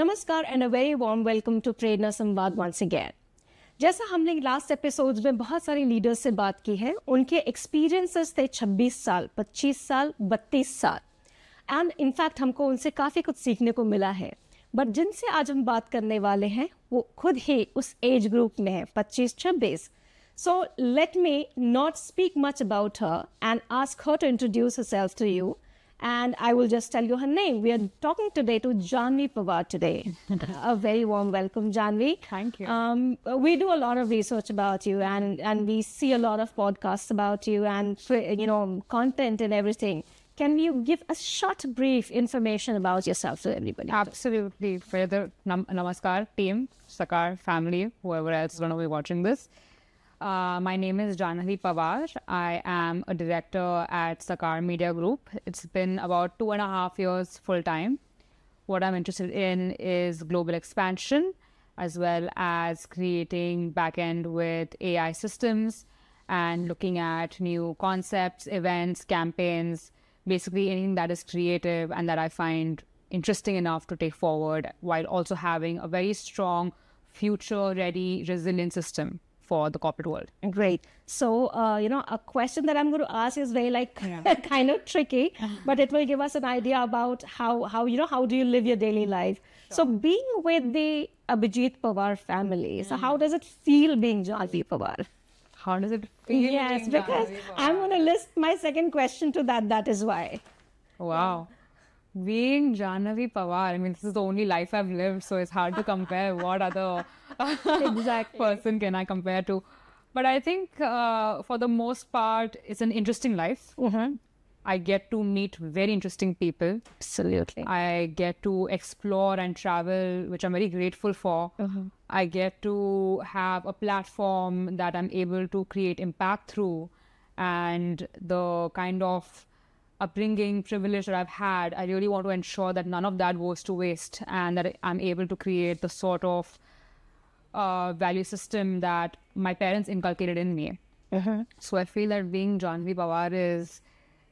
नमस्कार and a very warm welcome to Prerna Samvad once again. जैसा हमने लास्ट एपिसोड्स में बहुत सारे लीडर्स से बात की है, उनके एक्सपीरियंसेस थे 26 साल, 25 साल, 32 साल एंड इनफैक्ट हमको उनसे काफ़ी कुछ सीखने को मिला है। बट जिनसे आज हम बात करने वाले हैं वो खुद ही उस एज ग्रुप में है, 25-26। So let me not speak much about her and ask her to introduce herself to you. And I will just tell you her name. We are talking today to Janvi Pawar today. A very warm welcome, Janvi. Thank you. We do a lot of research about you, and we see a lot of podcasts about you, and content and everything. Can you give a short, brief information about yourself to everybody? Absolutely. Namaskar, team, Sakar, family, whoever else is going to be watching this. My name is Janvi Pawar. I am a director at Sakar Media Group. It's been about 2.5 years full time. What I'm interested in is global expansion as well as creating backend with AI systems and looking at new concepts, events, campaigns, basically anything that is creative and that I find interesting enough to take forward while also having a very strong future-ready, resilient system for the corporate world. Great. So, a question that I'm going to ask is very kind of tricky, but it will give us an idea about how do you live your daily life. Sure. So, being with the Abhijit Pawar family, so how does it feel being Janvi Pawar? How does it feel? Yes, because I'm going to list my second question to that. That is why. Wow. Being Janvi Pawar, I mean, this is the only life I've lived, so it's hard to compare what other person can I compare to. But I think for the most part, it's an interesting life. Mm-hmm. I get to meet very interesting people. Absolutely. I get to explore and travel, which I'm very grateful for. Mm-hmm. I get to have a platform that I'm able to create impact through. And the kind of upbringing, privilege that I've had, I really want to ensure that none of that goes to waste and that I'm able to create the sort of value system that my parents inculcated in me. Mm-hmm. So I feel that being Janvi Pawar is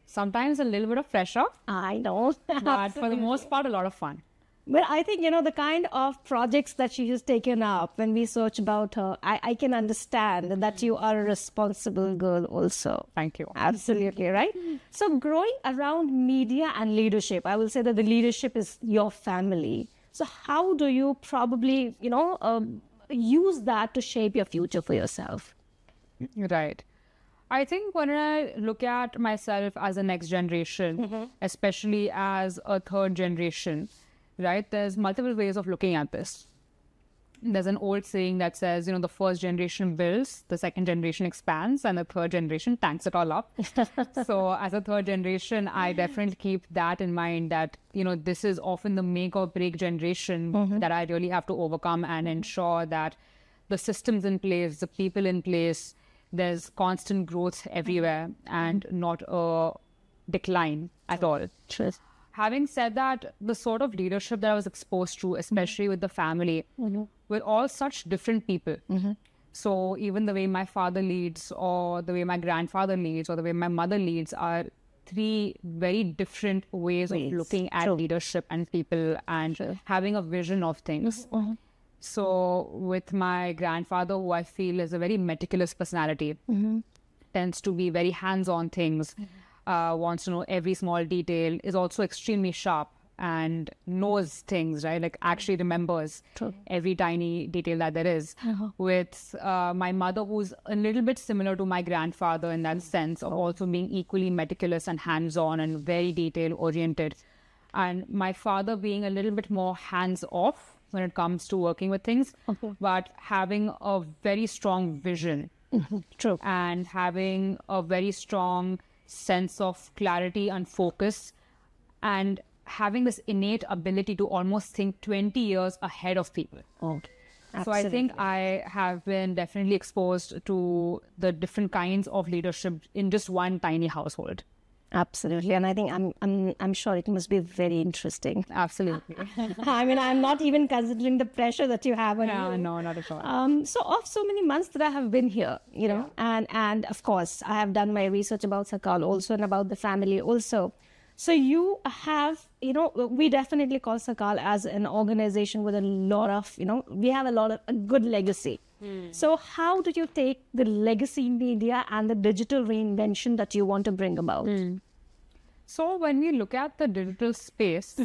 sometimes a little bit of pressure. I know. But for the most part, a lot of fun. But I think, the kind of projects that she has taken up, when we search about her, I can understand that you are a responsible girl also. Thank you. Absolutely, right? So growing around media and leadership, I will say that the leadership is your family. So how do you probably, use that to shape your future for yourself? Right. I think when I look at myself as a next generation, Mm-hmm. especially as a third generation, right, there's multiple ways of looking at this. There's an old saying that says, the first generation builds, the second generation expands, and the third generation tanks it all up. So as a third generation, I definitely keep that in mind that, this is often the make or break generation Mm-hmm. that I really have to overcome and ensure that the systems in place, the people in place, there's constant growth everywhere and not a decline at all. True. Having said that, the sort of leadership that I was exposed to, especially with the family, Mm-hmm. we're all such different people. Mm-hmm. So even the way my father leads or the way my grandfather leads or the way my mother leads are three very different ways of looking at leadership and people and having a vision of things. Mm-hmm. So with my grandfather, who I feel is a very meticulous personality, Mm-hmm. tends to be very hands-on things, wants to know every small detail, is also extremely sharp and knows things, right? Like actually remembers every tiny detail that there is. Uh-huh. With my mother, who's a little bit similar to my grandfather in that sense of also being equally meticulous and hands-on and very detail-oriented. And my father being a little bit more hands-off when it comes to working with things, but having a very strong vision. Mm-hmm. True. And having a very strong sense of clarity and focus and having this innate ability to almost think 20 years ahead of people. Okay. So I think I have been definitely exposed to the different kinds of leadership in just one tiny household. Absolutely. And I think I'm sure it must be very interesting. Absolutely. I mean, I'm not even considering the pressure that you have on you. No, not at all. So of so many months that I have been here, and of course, I have done my research about Sakal also and about the family also. So you have, we definitely call Sakal as an organization with a lot of, we have a good legacy. So how do you take the legacy media and the digital reinvention that you want to bring about? So when we look at the digital space,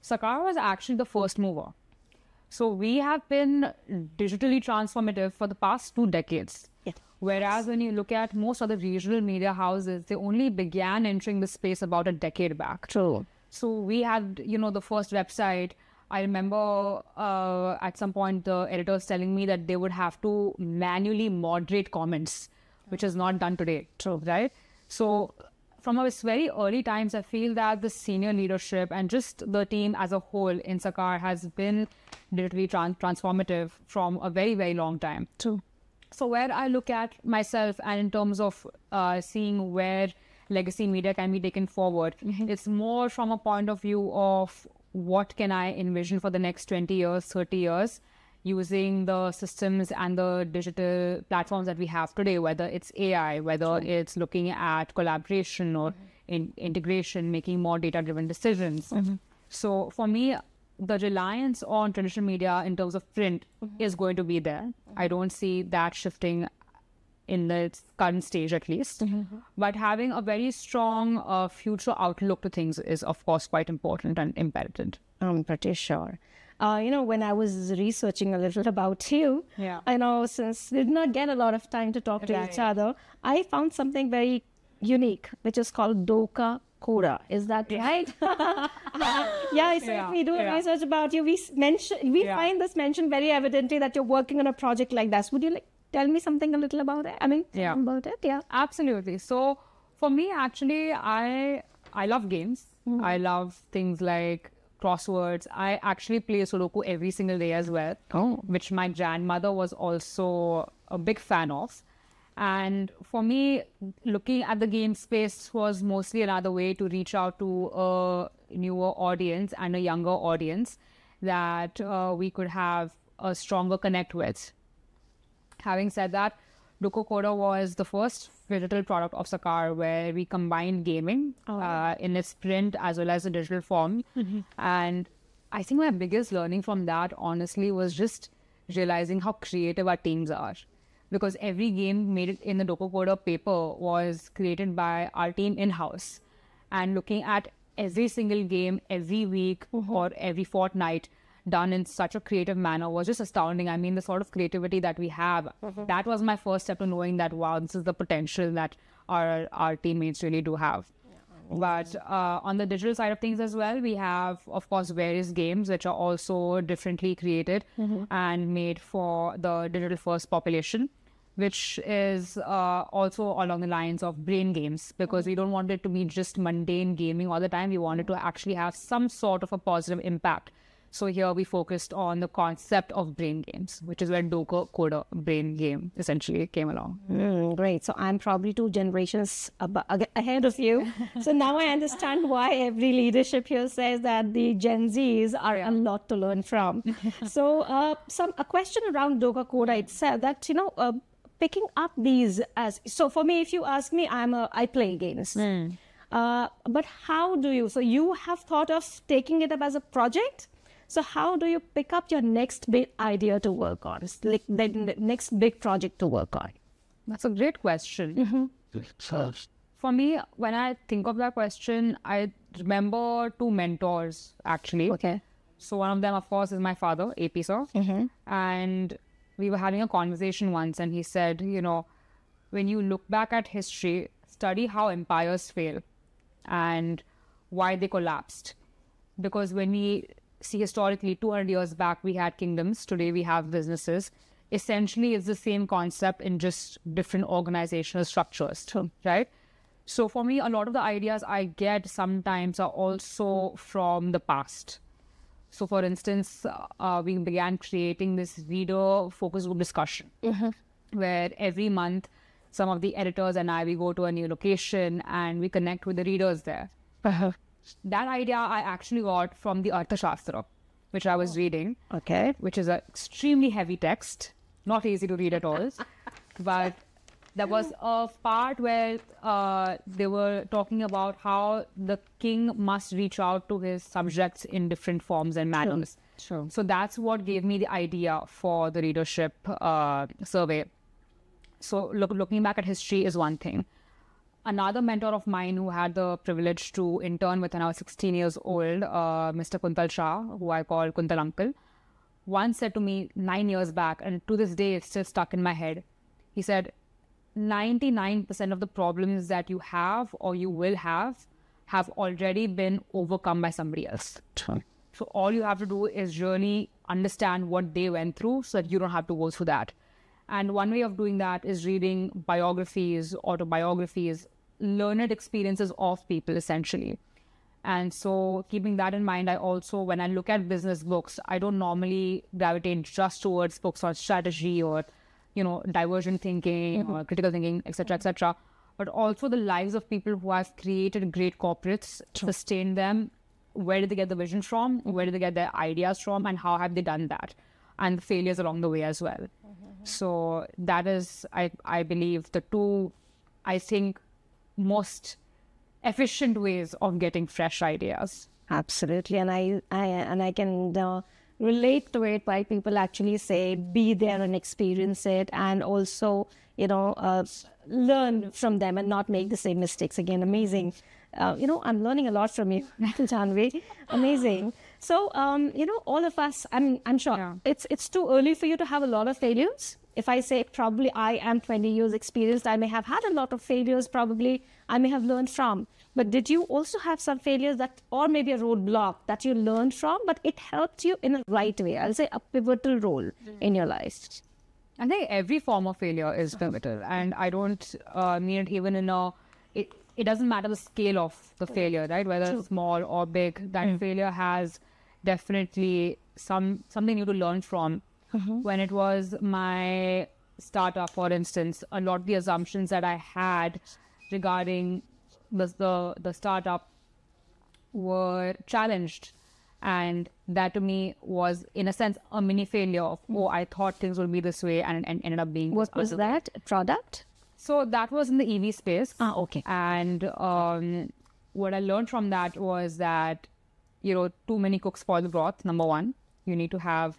Sakar was actually the first mover. So we have been digitally transformative for the past 2 decades. Yeah. Whereas when you look at most other regional media houses, they only began entering the space about a decade back. True. So we had, the first website. I remember at some point the editors telling me that they would have to manually moderate comments, which is not done today. True. Right? So from our very early times, I feel that the senior leadership and just the team as a whole in Sakar has been digitally transformative from a very, very long time. True. So where I look at myself and in terms of seeing where legacy media can be taken forward, it's more from a point of view of what can I envision for the next 20 years, 30 years, using the systems and the digital platforms that we have today, whether it's AI, whether it's looking at collaboration or integration, making more data-driven decisions. So for me, the reliance on traditional media in terms of print is going to be there. I don't see that shifting in the current stage at least. But having a very strong future outlook to things is of course quite important and imperative. I'm pretty sure. When I was researching a little about you, since we did not get a lot of time to talk to each other, I found something very unique, which is called Doka Coda. Is that right? If we do research about you, we find this mentioned very evidently that you're working on a project like this. Would you tell me something a little about it? About it? Yeah. Absolutely. So for me, actually, I love games. I love things like crosswords. I actually play Sudoku every single day as well, which my grandmother was also a big fan of. And for me, looking at the game space was mostly another way to reach out to a newer audience and a younger audience that we could have a stronger connect with. Having said that, Doka Coda was the first digital product of Sakar where we combined gaming in its print as well as the digital form. And I think my biggest learning from that, honestly, was just realizing how creative our teams are. Because every game made it in the Doka Coda paper was created by our team in-house. And looking at every single game, every week or every fortnight, done in such a creative manner was just astounding. I mean, the sort of creativity that we have, that was my first step to knowing that, wow, this is the potential that our teammates really do have. But on the digital side of things as well, we have, of course, various games which are also differently created and made for the digital first population, which is also along the lines of brain games, because we don't want it to be just mundane gaming all the time. We wanted to actually have some sort of a positive impact. So here we focused on the concept of brain games, which is where Doka Coda brain game essentially came along. Great. So I'm probably 2 generations ahead of you. So now I understand why every leadership here says that the Gen Zs are a lot to learn from. So a question around Doka Coda itself, that, picking up these so for me, if you ask me, I play games. But how do you, so you have thought of taking it up as a project? So how do you pick up your next big idea to work on? It's like the next big project to work on? That's a great question. For me, when I think of that question, I remember 2 mentors, actually. Okay. So one of them, of course, is my father, AP sir. And we were having a conversation once and he said, when you look back at history, study how empires fail and why they collapsed. Because when we see historically 200 years back, we had kingdoms. Today we have businesses. Essentially, it's the same concept in just different organizational structures, right? So for me, a lot of the ideas I get sometimes are also from the past. So for instance, we began creating this reader focus group discussion where every month, some of the editors and we go to a new location and we connect with the readers there. That idea I actually got from the Arthashastra, which I was reading. Okay. Which is an extremely heavy text, not easy to read at all. But There was a part where they were talking about how the king must reach out to his subjects in different forms and manners. Sure. So that's what gave me the idea for the readership survey. So looking back at history is one thing. Another mentor of mine who had the privilege to intern with when I was 16 years old, Mr. Kuntal Shah, who I call Kuntal Uncle, once said to me 9 years back, and to this day it's still stuck in my head. He said, 99% of the problems that you have or you will have already been overcome by somebody else. True. So all you have to do is really understand what they went through so that you don't have to go through that. And one way of doing that is reading biographies, autobiographies, learned experiences of people, essentially. And so keeping that in mind, I also, when I look at business books, I don't normally gravitate just towards books on strategy or, divergent thinking or critical thinking, etc., but also the lives of people who have created great corporates, sustained them. Where did they get the vision from? Where did they get their ideas from? And how have they done that? And the failures along the way as well. So that is, I believe, the two, I think, most efficient ways of getting fresh ideas. Absolutely. And I can relate to it, why people actually say be there and experience it, and also, learn from them and not make the same mistakes again. Amazing. I'm learning a lot from you, Janvi. Amazing. So, all of us, I'm sure it's too early for you to have a lot of failures. If I say probably I am 20 years experienced, I may have had a lot of failures, probably I may have learned from. But did you also have some failures or maybe a roadblock that you learned from, but it helped you in a right way? I'll say a pivotal role in your life. I think every form of failure is pivotal, and I don't mean it even in it doesn't matter the scale of the failure, right? Whether it's small or big, that failure has definitely something new to learn from. When it was my startup, for instance, a lot of the assumptions that I had regarding the startup were challenged. And that to me was, in a sense, a mini failure of, I thought things would be this way and ended up being What was that? A product? So that was in the EV space. Okay. And what I learned from that was that, too many cooks spoil the broth, number one. You need to have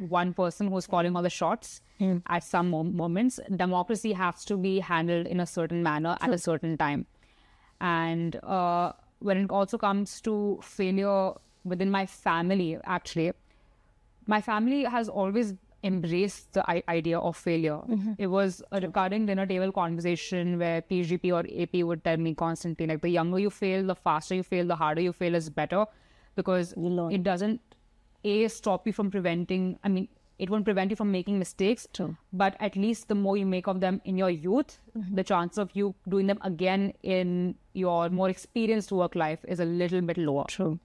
one person who's calling all the shots at some moments. Democracy has to be handled in a certain manner at a certain time. And when it also comes to failure within my family, actually, my family has always embraced the idea of failure. It was a recurring dinner table conversation where PGP or AP would tell me constantly, like, the younger you fail, the faster you fail, the harder you fail is better, because it doesn't stop you from it won't prevent you from making mistakes. True. But at least the more you make of them in your youth, the chance of you doing them again in your more experienced work life is a little bit lower. True.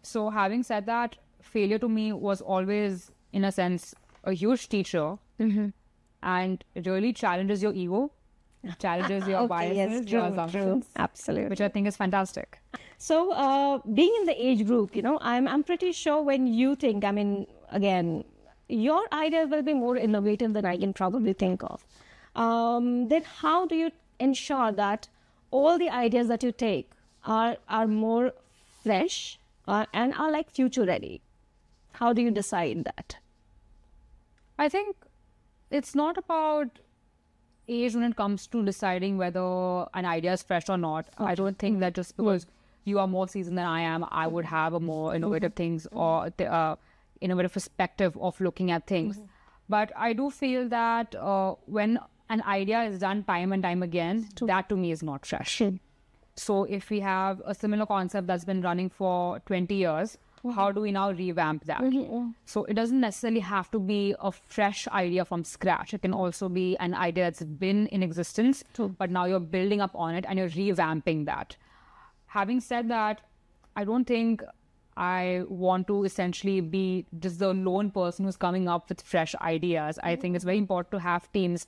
So having said that, failure to me was always, in a sense, a huge teacher, and it really challenges your ego, challenges your biases, your assumptions, absolutely, which I think is fantastic. So, being in the age group, I'm pretty sure when you think, again, your ideas will be more innovative than I can probably think of. Then how do you ensure that all the ideas that you take are more fresh and are like future ready? How do you decide that? I think it's not about age when it comes to deciding whether an idea is fresh or not. I don't think that just because you are more seasoned than I am, I would have a more innovative things or innovative perspective of looking at things. But I do feel that when an idea is done time and time again, that to me is not fresh. So if we have a similar concept that's been running for 20 years, how do we now revamp that? So it doesn't necessarily have to be a fresh idea from scratch. It can also be an idea that's been in existence, but now you're building up on it and you're revamping that. Having said that, I don't think I want to essentially be just the lone person who's coming up with fresh ideas. I think it's very important to have teams,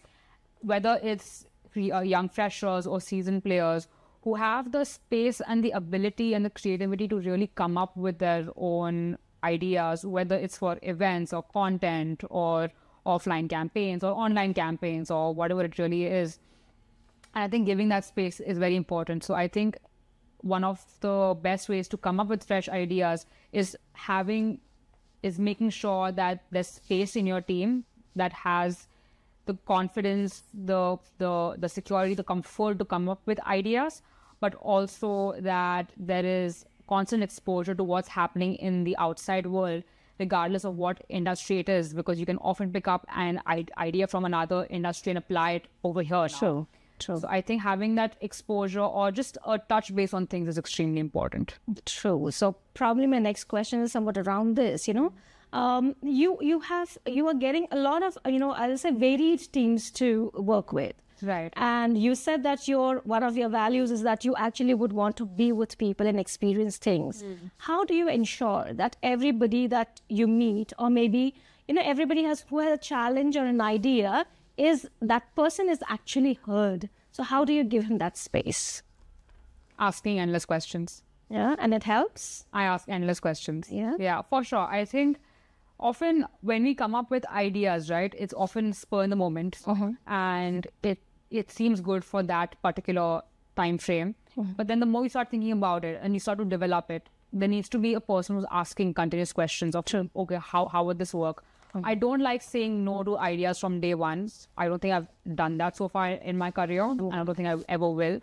whether it's young freshers or seasoned players, who have the space and the ability and the creativity to really come up with their own ideas, whether it's for events or content or offline campaigns or online campaigns or whatever it really is. And I think giving that space is very important. So I think one of the best ways to come up with fresh ideas is making sure that there's space in your team that has the confidence, the security, the comfort to come up with ideas, but also that there is constant exposure to what's happening in the outside world, regardless of what industry it is, because you can often pick up an idea from another industry and apply it over here. True. So I think having that exposure or just a touch base on things is extremely important. True. So probably my next question is somewhat around this. You are getting a lot of I'll say varied teams to work with. Right. And you said that one of your values is that you actually would want to be with people and experience things. How do you ensure that everybody that you meet, or maybe everybody who has a challenge or an idea, that person is actually heard? So how do you give him that space? Asking endless questions. Yeah, and it helps? I ask endless questions. Yeah, for sure. I think often when we come up with ideas, right, it's often spur in the moment, and it seems good for that particular time frame. But then the more you start thinking about it and you start to develop it, there needs to be a person who's asking continuous questions of, okay, how would this work? I don't like saying no to ideas from day one. I don't think I've done that so far in my career. And I don't think I ever will.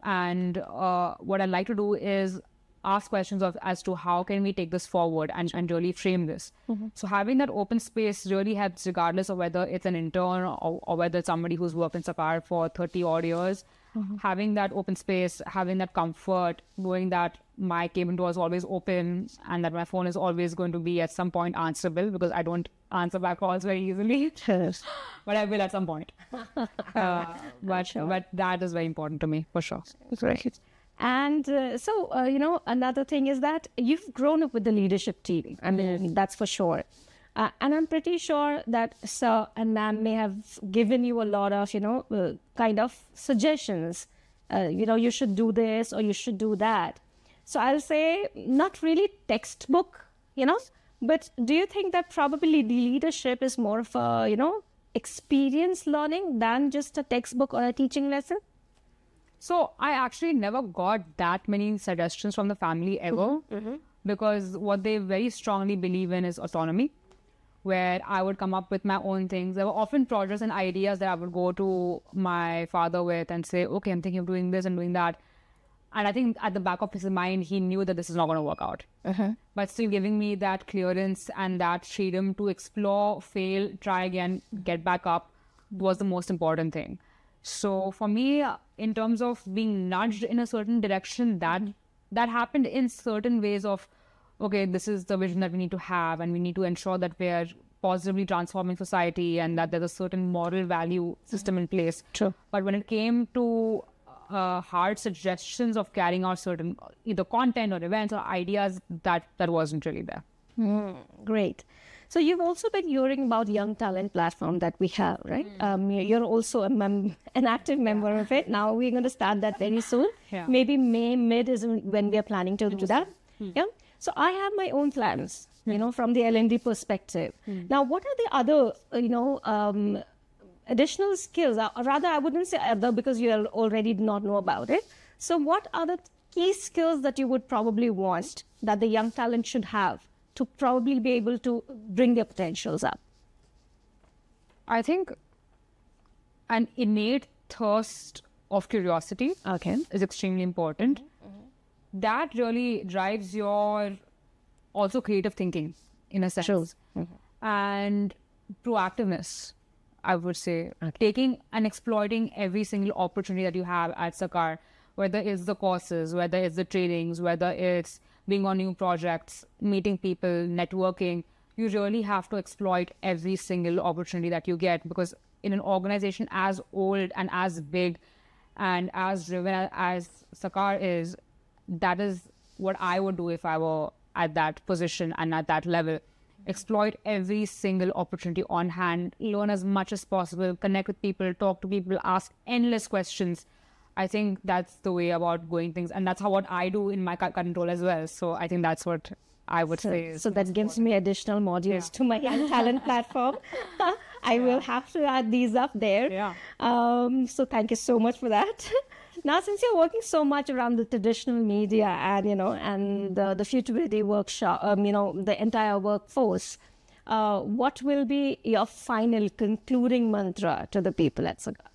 And what I like to do is ask questions as to how can we take this forward and really frame this. So having that open space really helps, regardless of whether it's an intern or whether it's somebody who's worked in Sakar for 30 odd years. Having that open space, having that comfort, knowing that my cabin door is always open and that my phone is always going to be at some point answerable, because I don't answer back calls very easily. But I will at some point. But that is very important to me, for sure. Right. And another thing is that you've grown up with the leadership team. I mean, that's for sure. And I'm pretty sure that Sir and Ma'am may have given you a lot of, kind of suggestions. You should do this or you should do that. So I'll say not really textbook, but do you think that probably the leadership is more of a, experience learning than just a textbook or a teaching lesson? So I actually never got that many suggestions from the family ever, because what they very strongly believe in is autonomy, where I would come up with my own things. There were often projects and ideas that I would go to my father with and say, okay, I'm thinking of doing this and doing that. And I think at the back of his mind, he knew that this is not going to work out. But still giving me that clearance and that freedom to explore, fail, try again, get back up was the most important thing. So for me, in terms of being nudged in a certain direction, that happened in certain ways of, okay, this is the vision that we need to have, and we need to ensure that we're positively transforming society and that there's a certain moral value system in place. True. But when it came to hard suggestions of carrying out certain either content or events or ideas, that wasn't really there. Great. So you've also been hearing about Young Talent Platform that we have, right? You're also an active member of it. Now we're going to start that very soon. Maybe mid is when we are planning to do that. Yeah. So I have my own plans, from the L&D perspective. Now, what are the other, additional skills? Or rather, I wouldn't say other, because you already do not know about it. So what are the key skills that you would probably want that the young talent should have to probably be able to bring their potentials up? I think an innate thirst of curiosity is extremely important. That really drives your also creative thinking in a sense. And proactiveness, I would say. Taking and exploiting every single opportunity that you have at Sakar, whether it's the courses, whether it's the trainings, whether it's being on new projects, meeting people, networking. You really have to exploit every single opportunity that you get, because in an organization as old and as big and as driven as Sakar is, that is what I would do if I were at that position and at that level. Exploit every single opportunity on hand, learn as much as possible, connect with people, talk to people, ask endless questions. I think that's the way about going things, and that's what I do in my current role as well. So I think that's what I would say. So that gives me additional modules to my Young Talent Platform. I will have to add these up there. Yeah. So thank you so much for that. Now, since you're working so much around the traditional media and, and the Futurity workshop, the entire workforce, what will be your final concluding mantra to the people at Sagar?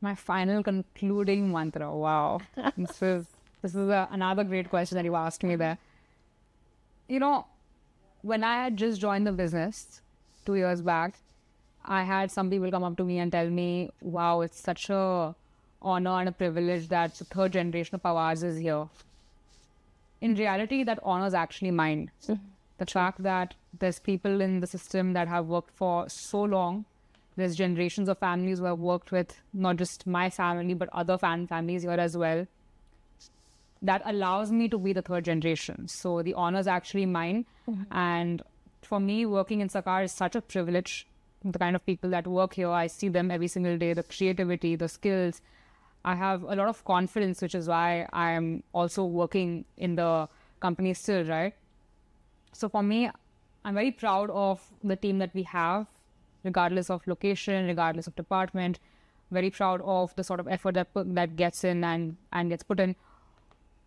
My final concluding mantra. Wow. This is another great question that you asked me there. When I had just joined the business 2 years back, I had some people come up to me and tell me, wow, it's such a honor and a privilege that the third generation of Pawars is here. In reality, that honor is actually mine. The fact that there's people in the system that have worked for so long, there's generations of families who have worked with not just my family, but other families here as well, that allows me to be the third generation. So the honor is actually mine. And for me, working in Sakar is such a privilege. The kind of people that work here, I see them every single day, the creativity, the skills. I have a lot of confidence, which is why I'm also working in the company still, right? So for me, I'm very proud of the team that we have, regardless of location, regardless of department. Very proud of the sort of effort that gets in and gets put in.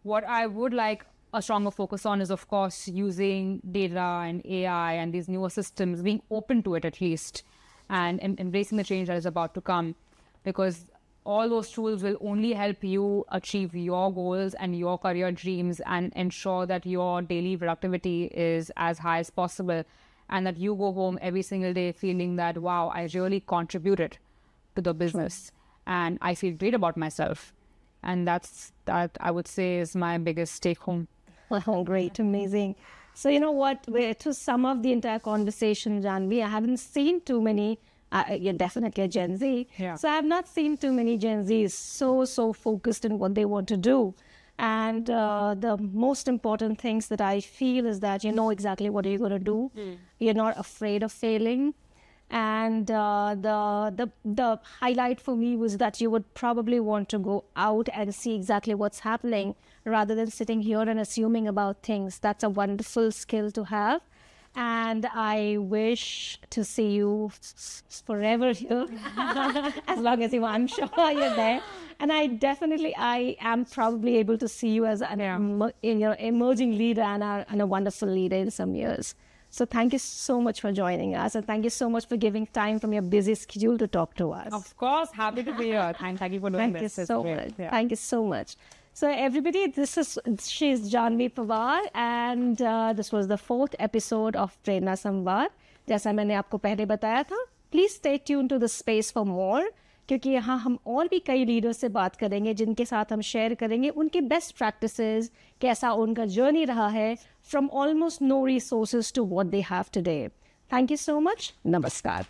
What I would like a stronger focus on is, of course, using data and AI and these newer systems, being open to it at least, and embracing the change that is about to come. Because all those tools will only help you achieve your goals and your career dreams and ensure that your daily productivity is as high as possible and that you go home every single day feeling that, wow, I really contributed to the business and I feel great about myself. And that I would say is my biggest take home. Wow, great, amazing. So you know what, to sum up the entire conversation, Janvi, I haven't seen too many, you're definitely a Gen Z, so I have not seen too many Gen Zs so focused in what they want to do. And the most important things that I feel is that you know exactly what you're going to do. You're not afraid of failing. And the highlight for me was that you would probably want to go out and see exactly what's happening rather than sitting here and assuming about things. That's a wonderful skill to have. And I wish to see you forever here, as long as I'm sure you're there. And I am probably able to see you as an emerging leader and a wonderful leader in some years. So thank you so much for joining us, and thank you so much for giving time from your busy schedule to talk to us. Of course, happy to be here. Thank you for doing this. Thank you so much. Yeah. Thank you so much. So everybody, she's Janvi Pawar, and this was the 4th episode of Prerna Samvad. जैसा मैंने आपको पहले बताया था, please stay tuned to the space for more, क्योंकि यहाँ हम और भी कई लीडर से बात करेंगे जिनके साथ हम शेयर करेंगे उनके बेस्ट प्रैक्टिसेस, कैसा उनका जर्नी रहा है from almost no resources to what they have today. Thank you so much. Namaskar.